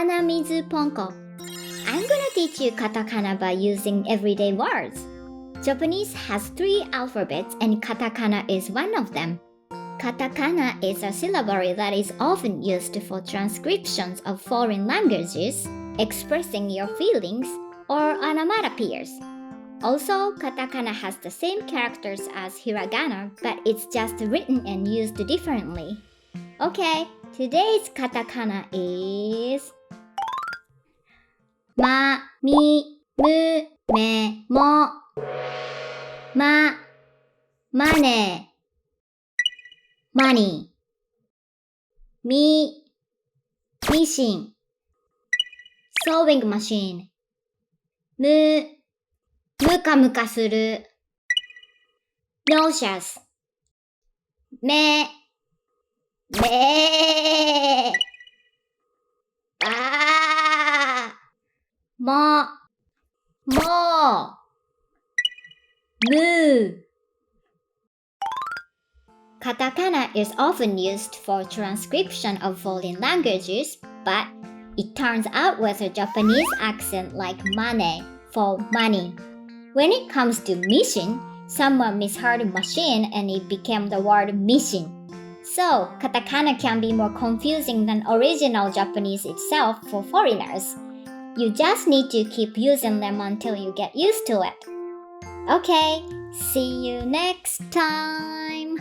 hanamizuponko. I'm gonna teach you katakana by using everyday words. Japanese has 3 alphabets and katakana is one of them. Katakana is a syllable that is often used for transcriptions of foreign languages, expressing your feelings, or onomatopoeias. Also, katakana has the same characters as hiragana, but it's just written and used differently. Okay, today's katakana is mamimumemo. Money, money. Machine, sewing machine. ムカムカする nauseous めもKatakana is often used for transcription of foreign languages, but it turns out with a Japanese accent like money for money. When it comes to mission, someone misheard machine and it became the word mission. So, katakana can be more confusing than original Japanese itself for foreigners. You just need to keep using them until you get used to it. Okay, see you next time!